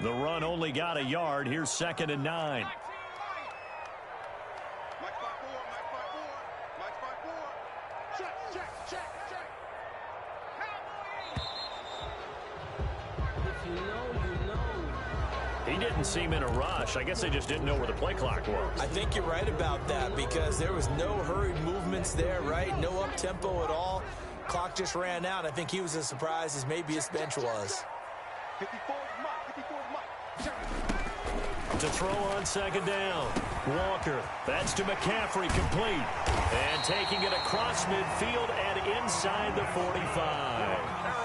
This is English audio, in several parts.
The run only got a yard. Here's 2nd and 9. He didn't seem in a rush. I guess they just didn't know where the play clock was. I think you're right about that because there was no hurried movements there, right? No up-tempo at all. Clock just ran out. I think he was as surprised as maybe his bench was. To throw on 2nd down. Walker. That's to McCaffrey, complete. And taking it across midfield and inside the 45.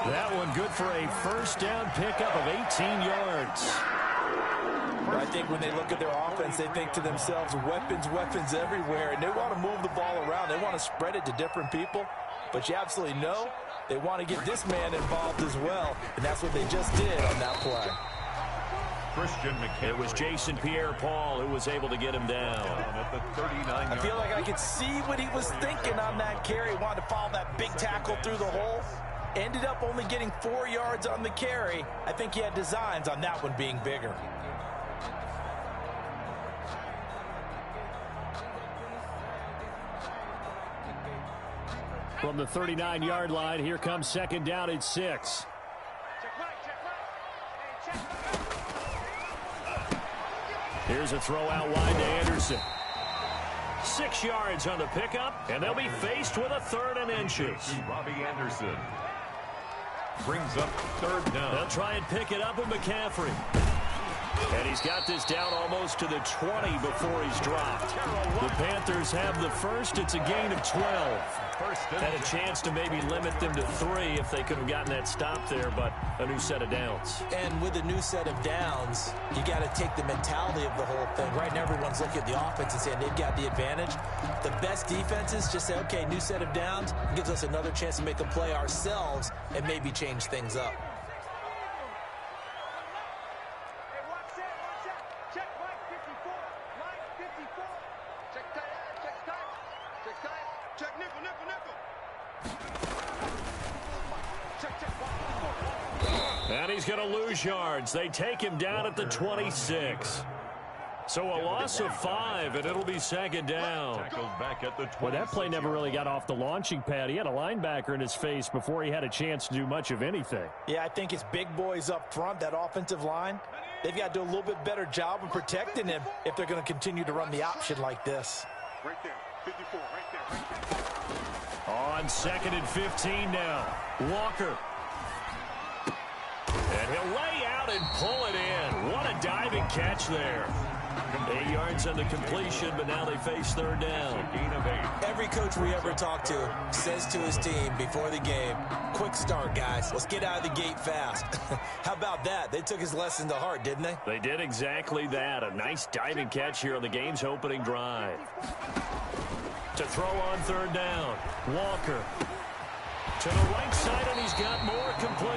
That one good for a first down pickup of 18 yards. I think when they look at their offense, they think to themselves, weapons, weapons everywhere, and they want to move the ball around. They want to spread it to different people, but you absolutely know they want to get this man involved as well, and that's what they just did on that play. It was Jason Pierre-Paul who was able to get him down. At the 39. I feel like I could see what he was thinking on that carry. Wanted to follow that big tackle through the hole. Ended up only getting 4 yards on the carry. I think he had designs on that one being bigger. From the 39-yard line, here comes 2nd down at 6. Here's a throw out wide to Anderson. 6 yards on the pickup, and they'll be faced with a 3rd and inches. Robbie Anderson brings up 3rd down. They'll try and pick it up with McCaffrey. And he's got this down almost to the 20 before he's dropped. The Panthers have the first. It's a gain of 12. Had a chance to maybe limit them to 3 if they could have gotten that stop there, but a new set of downs. And with a new set of downs, you got to take the mentality of the whole thing. Right now, everyone's looking at the offense and saying they've got the advantage. The best defenses just say, okay, new set of downs gives us another chance to make a play ourselves and maybe change things up. And he's going to lose yards. They take him down at the 26. So a loss of 5, and it'll be 2nd down. Back at the well, that play never really got off the launching pad. He had a linebacker in his face before he had a chance to do much of anything. Yeah, I think it's big boys up front, that offensive line. They've got to do a little bit better job of protecting him if they're going to continue to run the option like this. Right there, 54, right there. On 2nd and 15 now. Walker. And he'll lay out and pull it in. What a diving catch there. 8 yards on the completion, but now they face 3rd down. Every coach we ever talk to says to his team before the game, quick start, guys. Let's get out of the gate fast. How about that? They took his lesson to heart, didn't they? They did exactly that. A nice diving catch here on the game's opening drive. To throw on 3rd down. Walker. To the right side, and he's got more complete.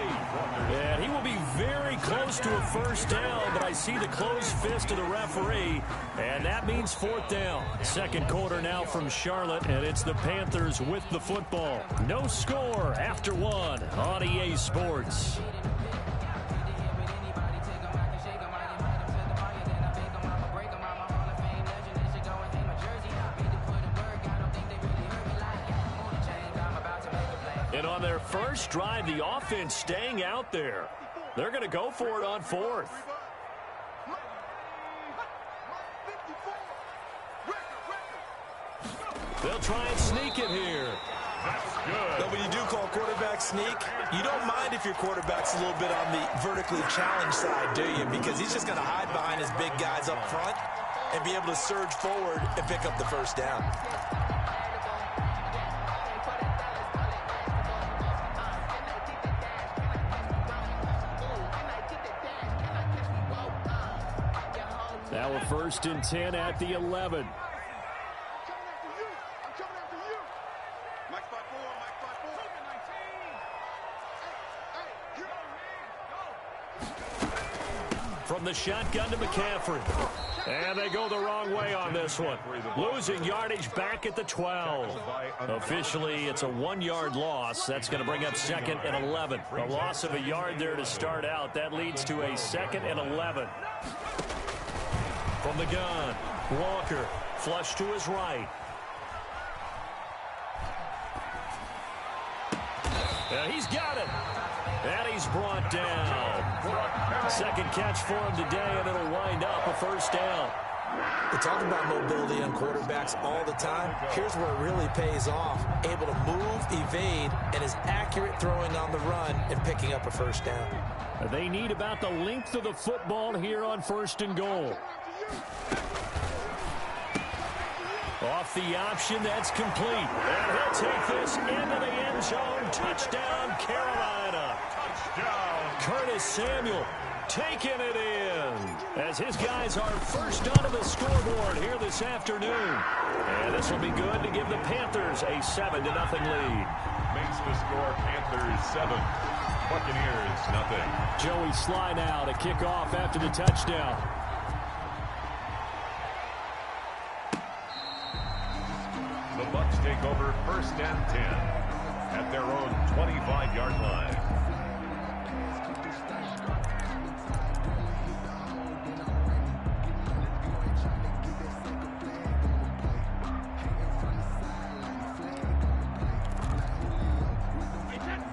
And he will be very close to a first down, but I see the closed fist of the referee, and that means 4th down. 2nd quarter now from Charlotte, and it's the Panthers with the football. No score after 1 on EA Sports. And on their first drive, the offense staying out there. They're going to go for it on 4th. They'll try and sneak it here. That's good. But when you do call quarterback sneak, you don't mind if your quarterback's a little bit on the vertically challenged side, do you? Because he's just going to hide behind his big guys up front and be able to surge forward and pick up the first down. Now a 1st and 10 at the 11. From from the shotgun to McCaffrey. And they go the wrong way on this one. Losing yardage back at the 12. Officially, it's a 1-yard loss. That's going to bring up 2nd and 11. A loss of a yard there to start out. That leads to a 2nd and 11. From the gun, Walker, flush to his right. He's got it. And he's brought down. Second catch for him today, and it'll wind up a first down. We talk about mobility on quarterbacks all the time. Here's where it really pays off. Able to move, evade, and is accurate throwing on the run and picking up a first down. They need about the length of the football here on 1st and goal. Off the option, that's complete. And he'll take this into the end zone. Touchdown, Carolina. Touchdown. Curtis Samuel taking it in as his guys are first onto the scoreboard here this afternoon. And this will be good to give the Panthers a 7-0 lead. Makes the score Panthers 7, Buccaneers nothing. Joey Sly now to kick off after the touchdown. The Bucs take over 1st and 10 at their own 25-yard line.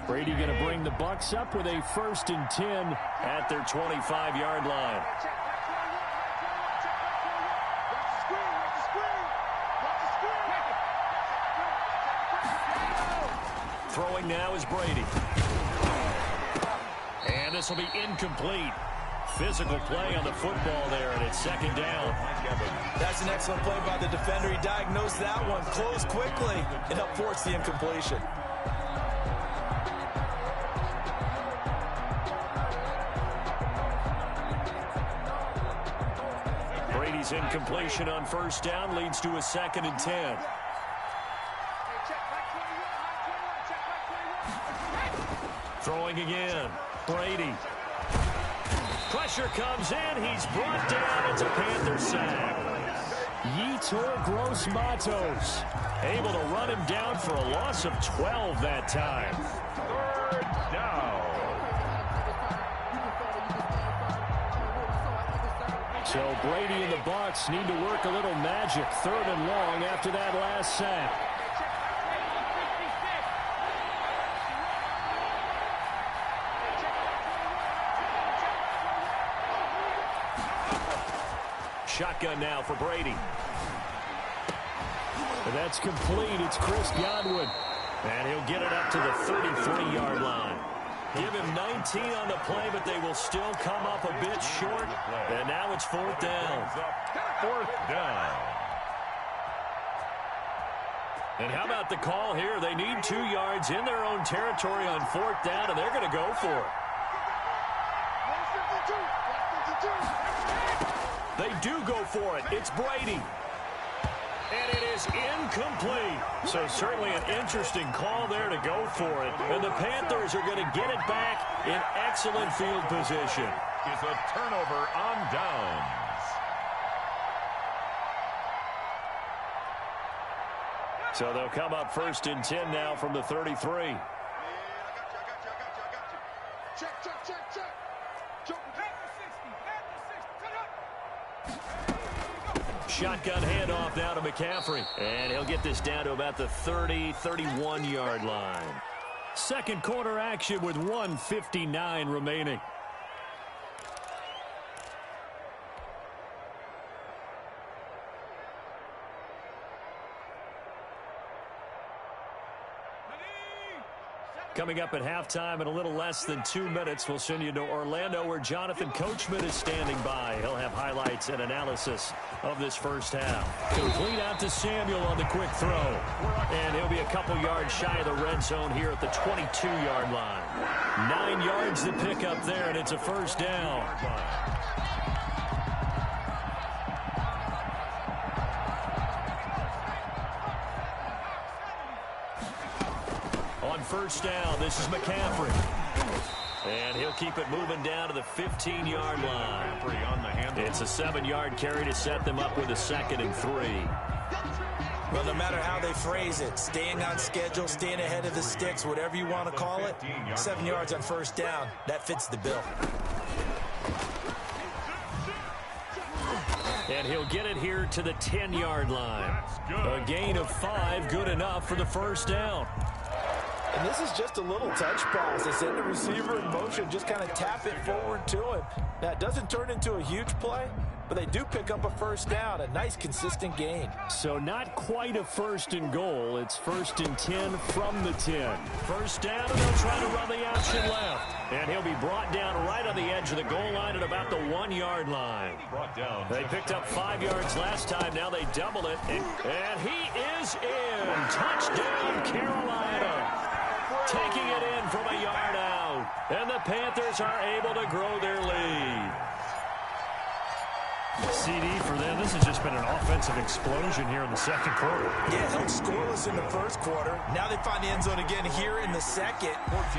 Brady going to bring the Bucs up with a 1st and 10 at their 25-yard line. Throwing now is Brady. And this will be incomplete. Physical play on the football there, and it's 2nd down. That's an excellent play by the defender. He diagnosed that one, closed quickly, and up forced the incompletion. Brady's incompletion on 1st down leads to a 2nd and 10. Throwing again. Brady. Pressure comes in. He's brought down. It's a Panther sack. Yetur Gross-Matos able to run him down for a loss of 12 that time. 3rd down. So Brady and the Bucs need to work a little magic. 3rd and long after that last sack. Shotgun now for Brady. And that's complete. It's Chris Godwin. And he'll get it up to the 33-yard line. Give him 19 on the play, but they will still come up a bit short. And now it's 4th down. 4th down. And how about the call here? They need 2 yards in their own territory on 4th down, and they're going to go for it. They do go for it. It's Brady. And it is incomplete. So certainly an interesting call there to go for it. And the Panthers are going to get it back in excellent field position. Is a turnover on downs. So they'll come up 1st and 10 now from the 33. Shotgun handoff now to McCaffrey. And he'll get this down to about the 30, 31-yard line. Second quarter action with 1:59 remaining. Coming up at halftime in a little less than 2 minutes, we'll send you to Orlando where Jonathan Coachman is standing by. He'll have highlights and analysis of this first half. Complete out to Samuel on the quick throw. And he'll be a couple yards shy of the red zone here at the 22-yard line. 9 yards to pick up there, and it's a first down. On first down, this is McCaffrey. And he'll keep it moving down to the 15-yard line. It's a 7-yard carry to set them up with a 2nd and 3. Well, no matter how they phrase it, staying on schedule, staying ahead of the sticks, whatever you want to call it, 7 yards on first down, that fits the bill. And he'll get it here to the 10-yard line. A gain of 5, good enough for the first down. And this is just a little touch pass. They send the receiver in motion, just kind of tap it forward to him. Now, it doesn't turn into a huge play, but they do pick up a first down, a nice, consistent gain. So not quite a 1st and goal. It's 1st and 10 from the 10. First down, and they'll try to run the option left. And he'll be brought down right on the edge of the goal line at about the 1-yard line. They picked up 5 yards last time. Now they double it. And he is in. Touchdown, Carolina. Taking it in from a yard out. And the Panthers are able to grow their lead. CD for them, this has just been an offensive explosion here in the 2nd quarter. Yeah, held scoreless in the 1st quarter. Now they find the end zone again here in the 2nd.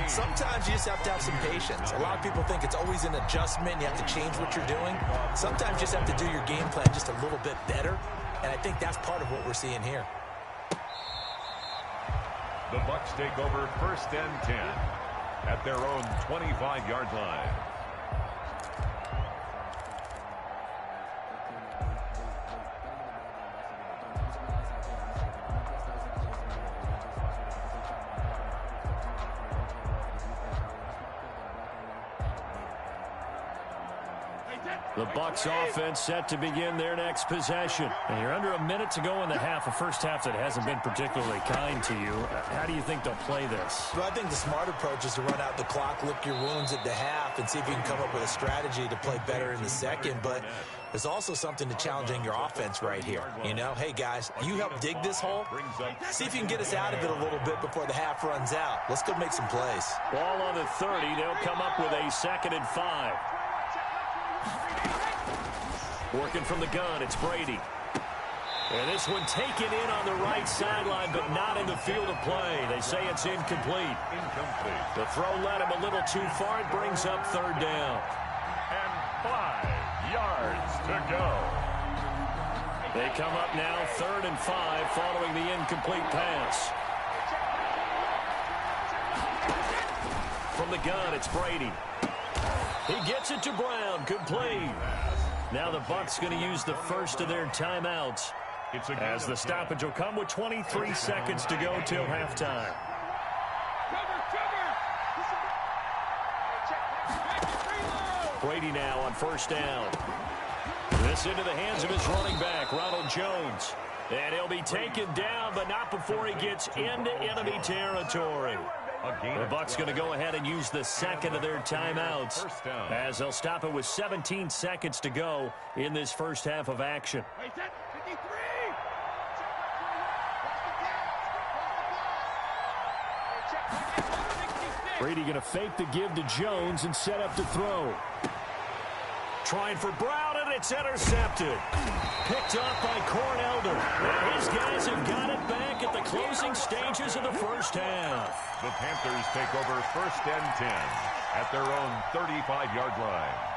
Sometimes you just have to have some patience. A lot of people think it's always an adjustment. You have to change what you're doing. Sometimes you just have to do your game plan just a little bit better. And I think that's part of what we're seeing here. The Bucs take over 1st and 10 at their own 25-yard line. The Bucs offense set to begin their next possession. And you're under a minute to go in the half, a first half that hasn't been particularly kind to you. How do you think they'll play this? Well, I think the smart approach is to run out the clock, lick your wounds at the half, and see if you can come up with a strategy to play better in the 2nd. But there's also something to challenging your offense right here. You know, hey, guys, you help dig this hole. See if you can get us out of it a little bit before the half runs out. Let's go make some plays. Ball on the 30. They'll come up with a 2nd and 5. Working from the gun, it's Brady. And this one taken in on the right sideline, but not in the field of play. They say it's incomplete. The throw led him a little too far. It brings up 3rd down. And 5 yards to go. They come up now 3rd and 5 following the incomplete pass. From the gun, it's Brady. He gets it to Brown, complete. Now the Bucs going to use the first of their timeouts as the stoppage will come with 23 seconds to go till halftime. Brady now on first down. This into the hands of his running back, Ronald Jones. And he'll be taken down, but not before he gets into enemy territory. The Bucs going to go ahead and use the 2nd of their timeouts as they'll stop it with 17 seconds to go in this first half of action. Brady going to fake the give to Jones and set up to throw. Trying for Brown, and it's intercepted. Picked off by Cornelder. And his guys have got it back at the closing stages of the first half. The Panthers take over 1st and 10 at their own 35-yard line.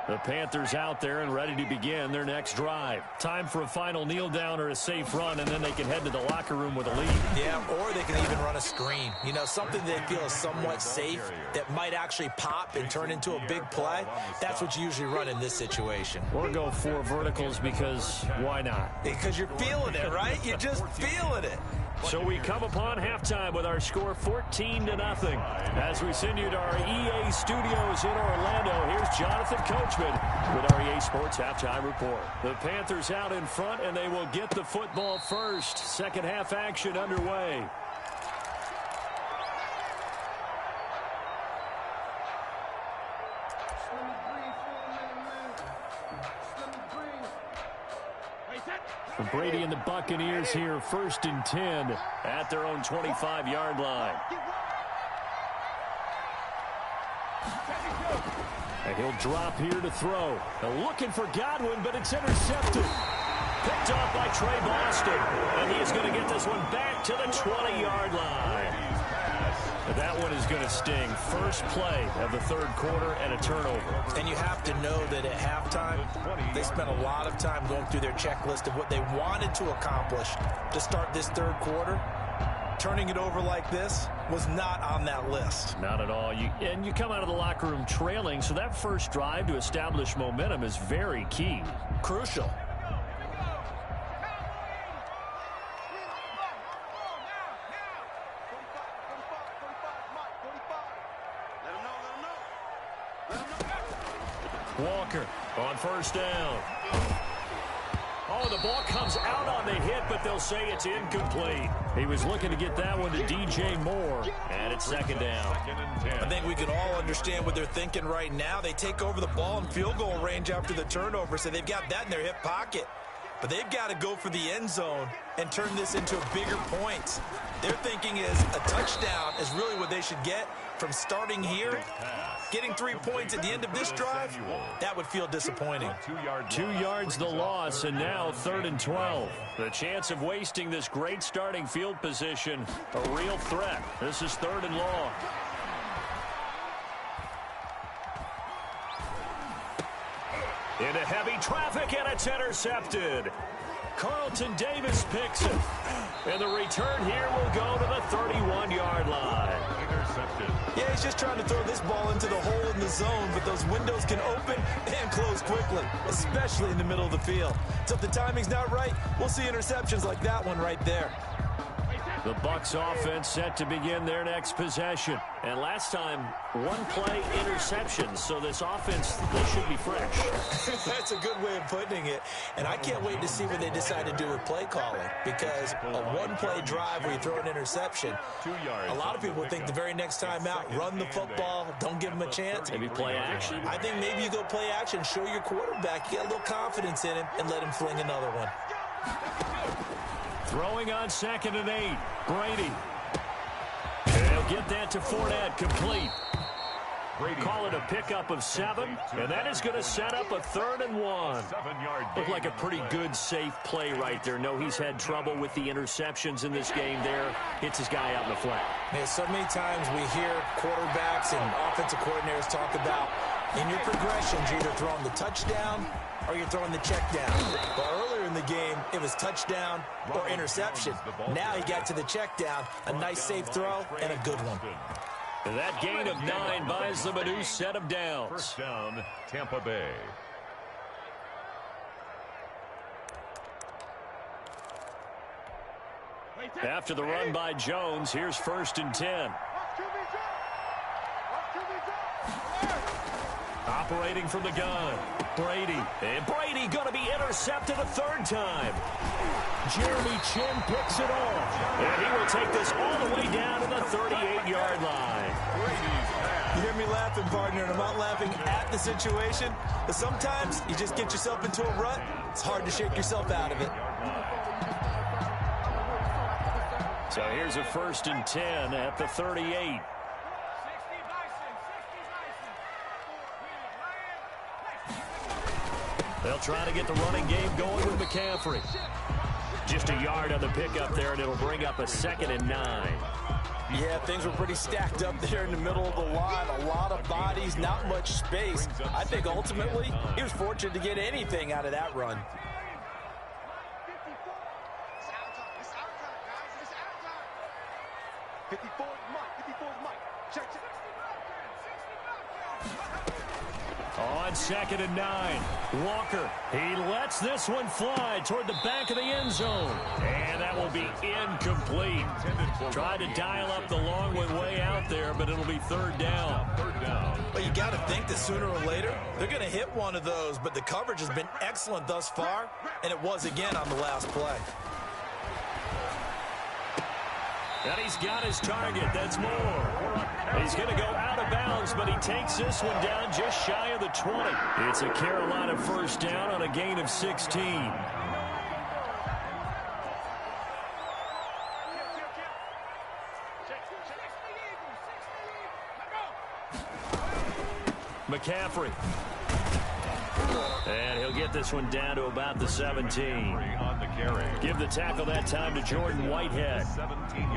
The Panthers out there and ready to begin their next drive. Time for a final kneel down or a safe run, and then they can head to the locker room with a lead. Yeah, or they can even run a screen. You know, something they feel is somewhat safe that might actually pop and turn into a big play. That's what you usually run in this situation. Or go 4 verticals because why not? Because you're feeling it, right? You're just feeling it. So we come upon halftime with our score 14-0. As we send you to our EA studios in Orlando, here's Jonathan Coachman with our EA Sports Halftime Report. The Panthers out in front, and they will get the football first. Second half action underway. Brady and the Buccaneers here, 1st and 10 at their own 25-yard line. And he'll drop here to throw. Now looking for Godwin, but it's intercepted. Picked off by Trey Boston. And he's going to get this one back to the 20-yard line. That one is going to sting. First play of the third quarter and a turnover. And you have to know that at halftime, they spent a lot of time going through their checklist of what they wanted to accomplish to start this third quarter. Turning it over like this was not on that list. Not at all. And you come out of the locker room trailing, so that first drive to establish momentum is very key. Crucial. Walker on first down. Oh, the ball comes out on the hit, but they'll say it's incomplete. He was looking to get that one to DJ Moore, and it's second down. I think we can all understand what they're thinking right now. They take over the ball in field goal range after the turnover, so they've got that in their hip pocket. But they've got to go for the end zone and turn this into bigger points. Their thinking is a touchdown is really what they should get from starting here. Getting 3 points at the end of this drive, that would feel disappointing. 2 yards the loss, and now 3rd and 12. The chance of wasting this great starting field position, a real threat. This is 3rd and long. Into heavy traffic, and it's intercepted. Carlton Davis picks it. And the return here will go to the 31-yard line. Intercepted. Yeah, he's just trying to throw this ball into the hole in the zone, but those windows can open and close quickly, especially in the middle of the field. So if the timing's not right, we'll see interceptions like that one right there. The Bucs offense set to begin their next possession. And last time, one play interception. So this offense, they should be fresh. That's a good way of putting it. And I can't wait to see what they decide to do with play calling. Because a one-play drive where you throw an interception, a lot of people think the very next time out, run the football, don't give them a chance. Maybe play action. I think maybe you go play action, show your quarterback, you get a little confidence in him, and let him fling another one. Throwing on 2nd and 8. Brady. And he'll get that to Fournette, complete. Call it a pickup of 7, and that is going to set up a 3rd and 1. Looked like a pretty good, safe play right there. No, he's had trouble with the interceptions in this game there. Hits his guy out in the flat. Man, so many times we hear quarterbacks and offensive coordinators talk about in your progressions, you're either throwing the touchdown or you're throwing the check down. But earlier in the game, it was touchdown or interception. Now he got to the check down, a nice safe throw, and a good one. And that gain of 9 buys them a new set of downs. First down, Tampa Bay. After the run by Jones, here's 1st and 10. Operating from the gun, Brady. And Brady going to be intercepted a 3rd time. Jeremy Chin picks it off. And he will take this all the way down to the 38-yard line. You hear me laughing, partner, and I'm not laughing at the situation. But sometimes you just get yourself into a rut. It's hard to shake yourself out of it. So here's a 1st and 10 at the 38. They'll try to get the running game going with McCaffrey. Just a yard on the pickup there, and it'll bring up a 2nd and 9. Yeah, things were pretty stacked up there in the middle of the line. A lot of bodies, not much space. I think ultimately he was fortunate to get anything out of that run. On 2nd and 9, Walker. He lets this one fly toward the back of the end zone. And that will be incomplete. Tried to dial up the long one way out there, but it'll be 3rd down. Well, you got to think that sooner or later they're going to hit one of those, but the coverage has been excellent thus far, and it was again on the last play. And he's got his target. That's Moore. He's going to go out of bounds, but he takes this one down just shy of the 20. It's a Carolina 1st down on a gain of 16. McCaffrey. And he'll get this one down to about the 17. On the carry. Give the tackle that time to Jordan Whitehead.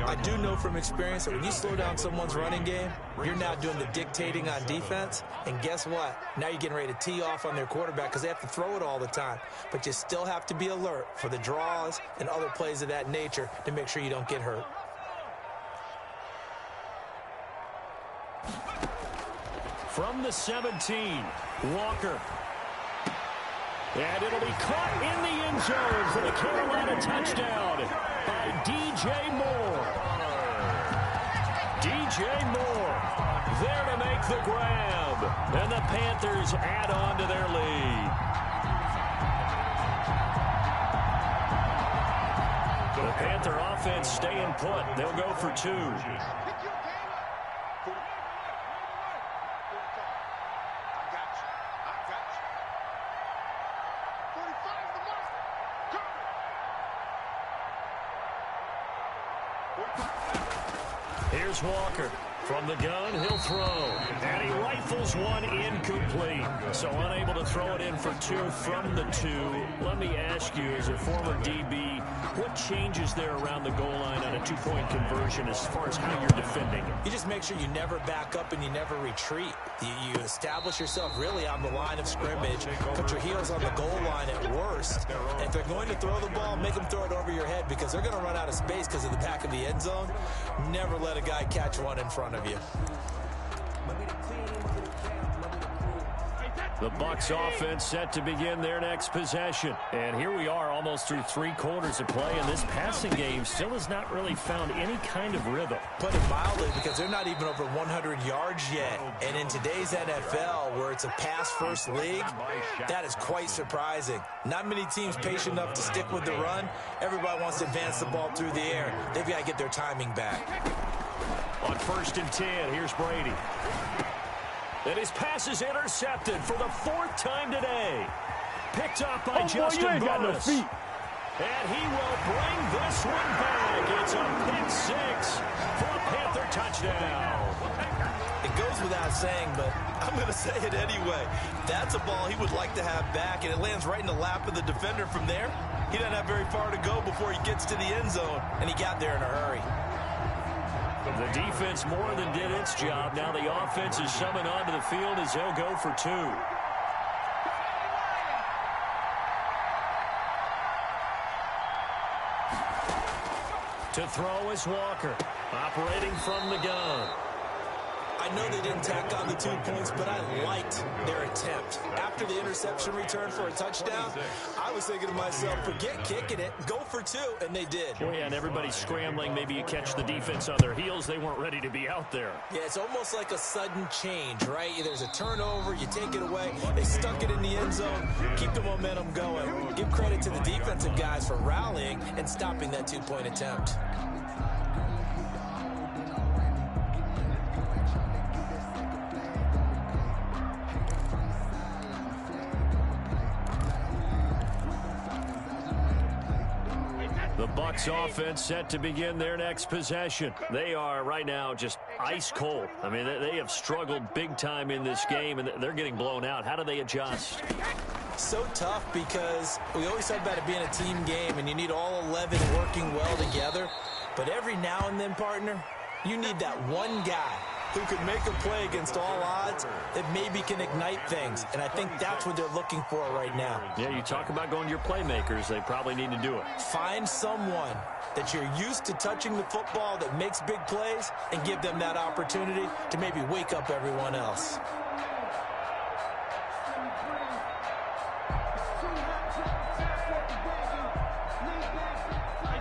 I do know from experience that when you slow down someone's running game, you're now doing the dictating on defense. And guess what? Now you're getting ready to tee off on their quarterback because they have to throw it all the time. But you still have to be alert for the draws and other plays of that nature to make sure you don't get hurt. From the 17, Walker. And it'll be caught in the end zone for the Carolina touchdown by DJ Moore. DJ Moore there to make the grab. And the Panthers add on to their lead. The Panther offense staying put. They'll go for 2. Here's Walker. From the gun, he'll throw. And he rifles one incomplete. So unable to throw it in for 2 from the 2. Let me ask you, as a former DB, what changes there around the goal line on a 2-point conversion as far as how you're defending it? You just make sure you never back up and you never retreat. You establish yourself really on the line of scrimmage, put your heels on the goal line at worst. And if they're going to throw the ball, make them throw it over your head because they're going to run out of space because of the back of the end zone. Never let a guy catch one in front of you. The Bucs offense set to begin their next possession. And here we are almost through 3 quarters of play, and this passing game still has not really found any kind of rhythm. Put it mildly, because they're not even over 100 yards yet. And in today's NFL, where it's a pass-first league, that is quite surprising. Not many teams patient enough to stick with the run. Everybody wants to advance the ball through the air. They've got to get their timing back. On 1st and 10, here's Brady. And his pass is intercepted for the 4th time today. Picked up by Justin Burris. No feet. And he will bring this one back. It's a pick 6 for a Panther touchdown. It goes without saying, but I'm going to say it anyway. That's a ball he would like to have back, and it lands right in the lap of the defender from there. He doesn't have very far to go before he gets to the end zone, and he got there in a hurry. The defense more than did its job. Now the offense is summoned onto the field as they'll go for 2. To throw is Walker, operating from the gun. I know they didn't tack on the 2 points, but I liked their attempt. After the interception return for a touchdown, I was thinking to myself, forget kicking it, go for 2, and they did. Oh, yeah, and everybody's scrambling. Maybe you catch the defense on their heels. They weren't ready to be out there. Yeah, it's almost like a sudden change, right? There's a turnover, you take it away. They stuck it in the end zone, keep the momentum going. Give credit to the defensive guys for rallying and stopping that 2-point attempt. The Bucs offense set to begin their next possession. They are right now just ice cold. I mean, they have struggled big time in this game, and they're getting blown out. How do they adjust? So tough because we always talk about it being a team game, and you need all 11 working well together. But every now and then, partner, you need that one guy who can make a play against all odds that maybe can ignite things. And I think that's what they're looking for right now. Yeah, you talk about going to your playmakers. They probably need to do it. Find someone that you're used to touching the football that makes big plays and give them that opportunity to maybe wake up everyone else.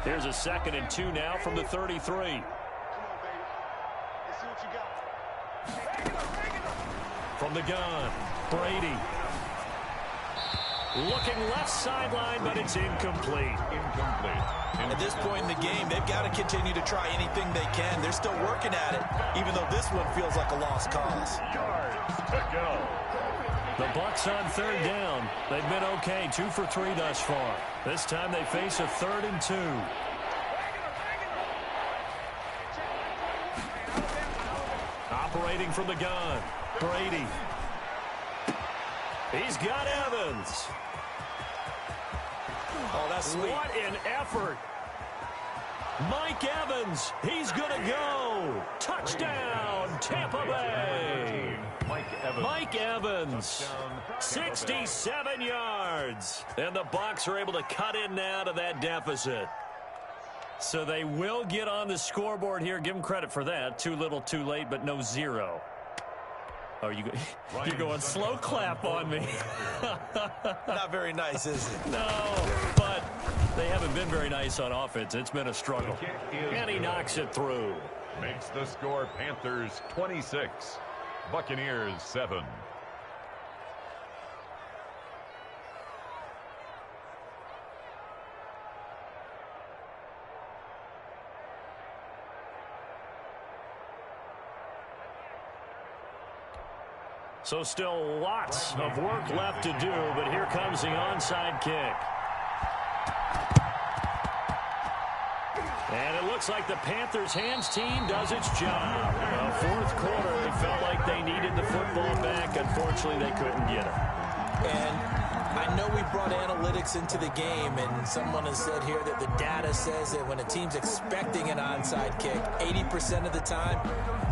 Here's a 2nd and 2 now from the 33. From the gun, Brady. Looking left sideline, but it's incomplete. At this point in the game, they've got to continue to try anything they can. They're still working at it, even though this one feels like a lost cause. Yards to go. The Bucs on 3rd down. They've been okay, 2 for 3 thus far. This time they face a 3rd and 2. Operating from the gun, Brady. He's got Evans. Oh, that's sweet. What an effort. Mike Evans, he's going to go. Touchdown, Tampa Bay. Mike Evans, 67 yards. And the Bucs are able to cut in now to that deficit. So they will get on the scoreboard here. Give them credit for that. Too little, too late, but no zero. Oh, you're going slow clap on me. Not very nice, is it? No, but they haven't been very nice on offense. It's been a struggle. And he knocks it through. Makes the score Panthers 26, Buccaneers 7. So still lots of work left to do, but here comes the onside kick. And it looks like the Panthers' hands team does its job. Fourth quarter, they felt like they needed the football back. Unfortunately, they couldn't get it. And I know we brought analytics into the game, and someone has said here that the data says that when a team's expecting an onside kick, 80% of the time,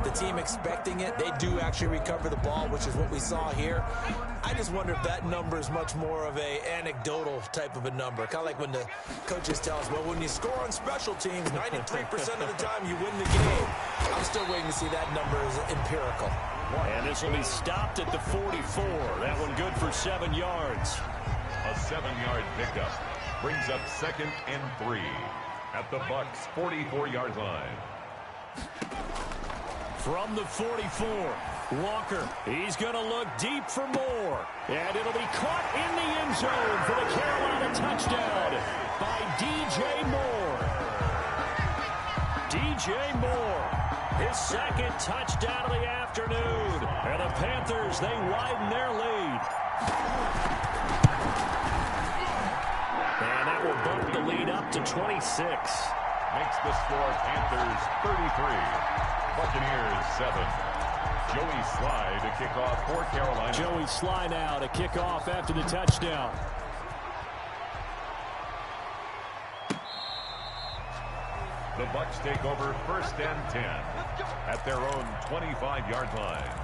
the team expecting it, they do actually recover the ball, which is what we saw here. I just wonder if that number is much more of a anecdotal type of a number. Kind of like when the coaches tell us, well, when you score on special teams, 93% of the time you win the game. I'm still waiting to see that number is empirical. And this will be stopped at the 44. That one good for 7 yards. A 7-yard pickup brings up 2nd and 3 at the Bucs' 44-yard line. From the 44, Walker, he's going to look deep for more. And it'll be caught in the end zone for the Carolina touchdown by DJ Moore. DJ Moore, his 2nd touchdown of the afternoon. And the Panthers, they widen their lead. And that will bump the lead up to 26. Makes the score Panthers 33. Buccaneers 7. Joey Sly to kick off for Carolina. Joey Sly now to kick off after the touchdown. The Bucs take over 1st and 10 at their own 25-yard line.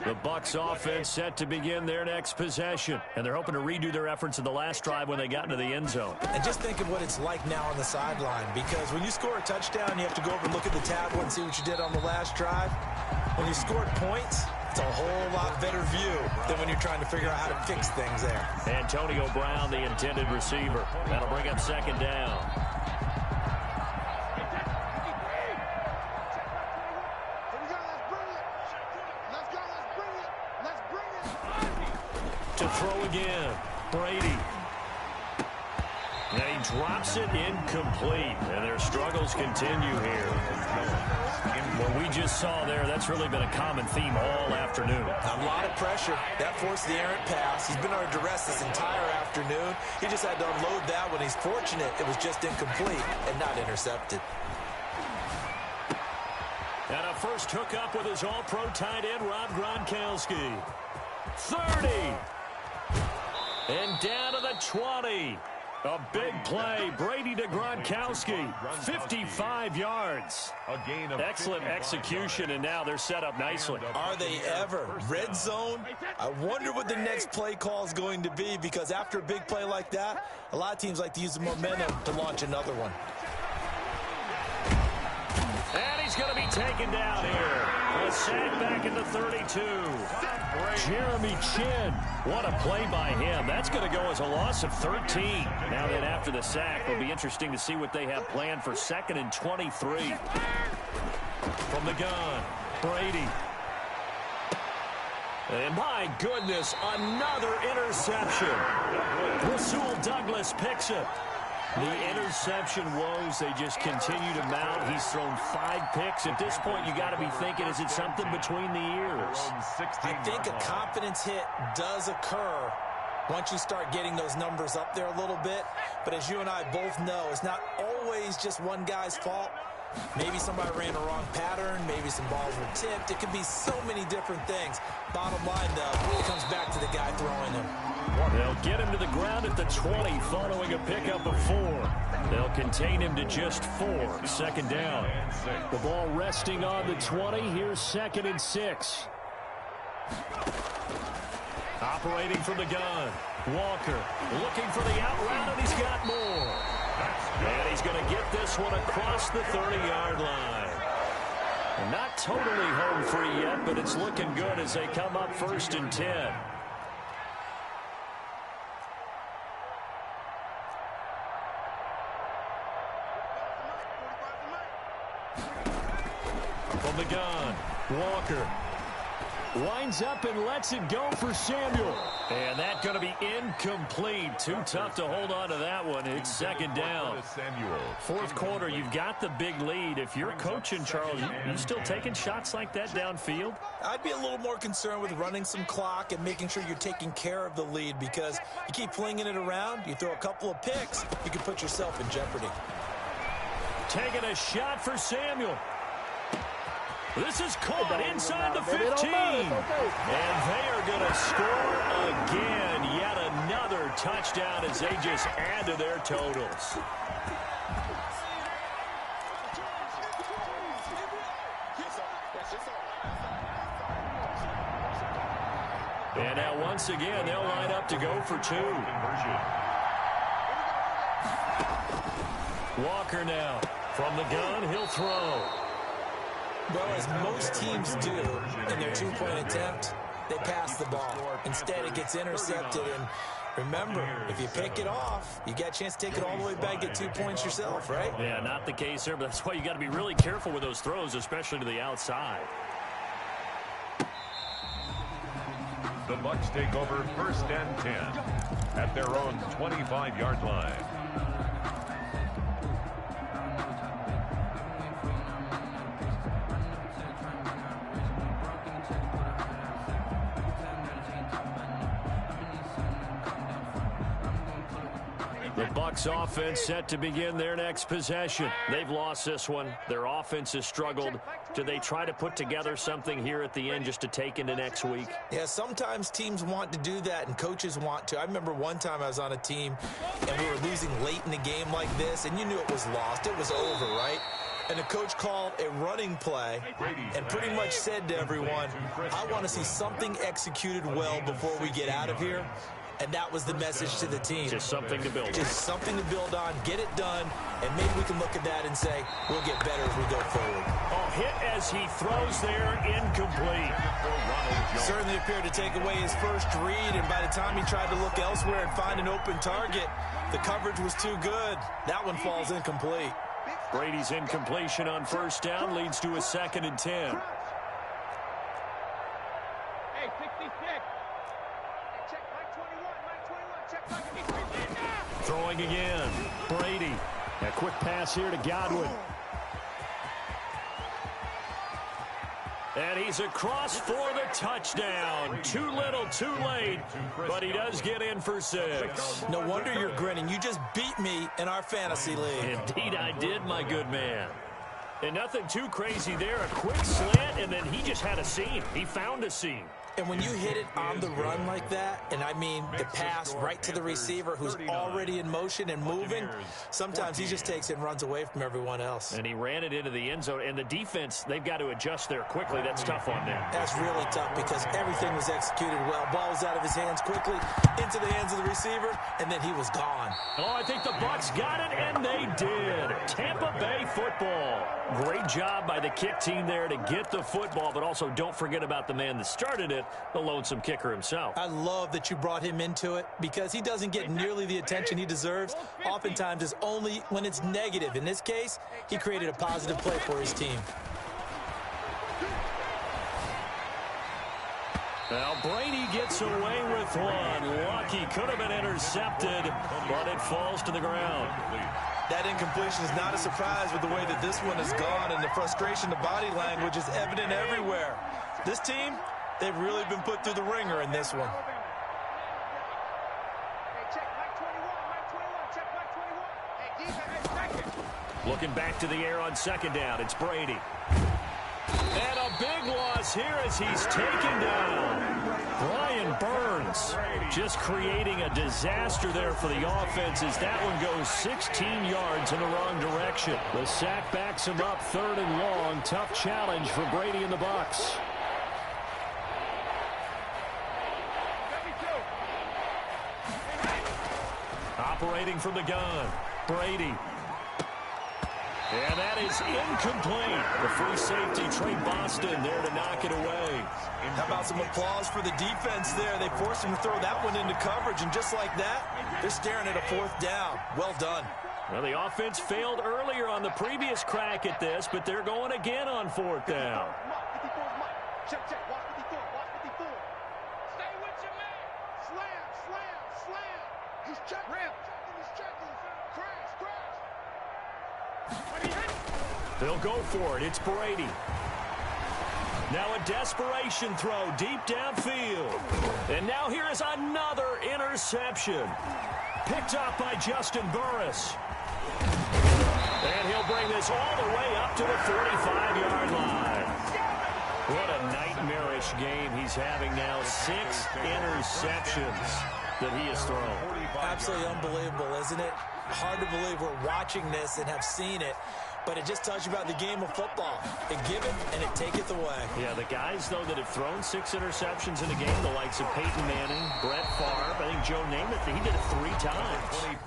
The Bucs offense set to begin their next possession, and they're hoping to redo their efforts in the last drive when they got into the end zone. And just think of what it's like now on the sideline, because when you score a touchdown, you have to go over and look at the tablet and see what you did on the last drive. When you scored points, it's a whole lot better view than when you're trying to figure out how to fix things there. Antonio Brown, the intended receiver. That'll bring up 2nd down. To throw again, Brady. And he drops it incomplete, and their struggles continue here. What we just saw there, that's really been a common theme all afternoon. A lot of pressure. That forced the errant pass. He's been under duress this entire afternoon. He just had to unload that one. He's fortunate it was just incomplete and not intercepted. And a first hookup with his all-pro tight end, Rob Gronkowski. 30. And down to the 20. A big play. Brady to Gronkowski. 55 yards. Excellent execution, and now they're set up nicely. Are they ever? Red zone? I wonder what the next play call is going to be, because after a big play like that, a lot of teams like to use the momentum to launch another one. And he's going to be taken down here. A sack back in the 32. Jeremy Chin. What a play by him. That's going to go as a loss of 13. Now then, after the sack, it'll be interesting to see what they have planned for 2nd and 23. From the gun, Brady. And my goodness, another interception. Rasul Douglas picks it. The interception woes, they just continue to mount. He's thrown 5 picks. At this point, you got to be thinking, is it something between the ears? I think a confidence hit does occur once you start getting those numbers up there a little bit. But as you and I both know, it's not always just one guy's fault. Maybe somebody ran a wrong pattern. Maybe some balls were tipped. It could be so many different things. Bottom line, though, it comes back to the guy throwing them. They'll get him to the ground at the 20 following a pickup of 4. They'll contain him to just 4. Second down. The ball resting on the 20. Here's 2nd and 6. Operating from the gun. Walker looking for the out route, and he's got more. And he's going to get this one across the 30-yard line. And not totally home free yet, but it's looking good as they come up 1st and 10. From the gun, Walker winds up and lets it go for Samuel. And that's going to be incomplete. Too tough to hold on to that one. It's 2nd down. 4th quarter, you've got the big lead. If you're coaching, Charles, you still taking shots like that downfield? I'd be a little more concerned with running some clock and making sure you're taking care of the lead, because you keep flinging it around, you throw a couple of picks, you can put yourself in jeopardy. Taking a shot for Samuel. This is caught inside the 15. And they are going to score again. Yet another touchdown as they just add to their totals. And now once again, they'll line up to go for 2. Walker now. From the gun, he'll throw. Well, as most teams do in their 2-point attempt, they pass the ball. Instead, it gets intercepted. And remember, if you pick it off, you got a chance to take it all the way back, get 2 points yourself, right? Yeah, not the case there, but that's why you got to be really careful with those throws, especially to the outside. The Bucs take over 1st and 10 at their own 25-yard line. The Bucs offense set to begin their next possession. They've lost this one. Their offense has struggled. Do they try to put together something here at the end just to take into next week? Yeah, sometimes teams want to do that and coaches want to. I remember one time I was on a team and we were losing late in the game like this, and you knew it was lost. It was over, right? And the coach called a running play and pretty much said to everyone, I want to see something executed well before we get out of here. And that was the message to the team. Just something to build on. Just something to build on, get it done, and maybe we can look at that and say, we'll get better as we go forward. Oh, hit as he throws there, incomplete. Certainly appeared to take away his first read, and by the time he tried to look elsewhere and find an open target, the coverage was too good. That one falls incomplete. Brady's incompletion on 1st down leads to a 2nd and 10. Throwing again. Brady. A quick pass here to Godwin. And he's across for the touchdown. Too little, too late, but he does get in for 6. No wonder you're grinning. You just beat me in our fantasy league. Indeed I did, my good man. And nothing too crazy there. A quick slant, and then he just had a seam. He found a seam. And when you hit it on the run like that, and I mean the pass right to the receiver who's already in motion and moving, sometimes he just takes it and runs away from everyone else. And he ran it into the end zone. And the defense, they've got to adjust there quickly. That's tough on them. That's really tough because everything was executed well. Ball was out of his hands quickly, into the hands of the receiver, and then he was gone. Oh, I think the Bucs got it, and they did. Tampa Bay football. Great job by the kick team there to get the football, but also don't forget about the man that started it, the lonesome kicker himself. I love that you brought him into it because he doesn't get nearly the attention he deserves. Oftentimes it's only when it's negative. In this case, he created a positive play for his team. Now Brady gets away with one. Lucky, could have been intercepted, but it falls to the ground. That incompletion is not a surprise with the way that this one has gone, and the frustration, the body language is evident everywhere. This team, they've really been put through the ringer in this one. Looking back to the air on second down. It's Brady. And a big loss here as he's taken down. Brian Burns just creating a disaster there for the offense as that one goes 16 yards in the wrong direction. The sack backs him up 3rd and long. Tough challenge for Brady and the Bucs. Operating from the gun, Brady. And that is incomplete. The free safety, Trey Boston, there to knock it away. How about some applause for the defense there? They forced him to throw that one into coverage, and just like that, they're staring at a 4th down. Well done. Well, the offense failed earlier on the previous crack at this, but they're going again on 4th down. Check, watch 54, watch 54. Stay with your man. Slam. He's checking. He's checking. Crash. They'll go for it. It's Brady. Now a desperation throw deep downfield. And now here is another interception. Picked up by Justin Burris. And he'll bring this all the way up to the 45-yard line. What a nightmarish game he's having now. 6 interceptions that he has thrown. Absolutely unbelievable, isn't it? Hard to believe we're watching this and have seen it, but it just tells you about the game of football. It giveth and it taketh away. Yeah, the guys, though, that have thrown 6 interceptions in a game, the likes of Peyton Manning, Brett Favre, I think Joe Namath, he did it 3 times.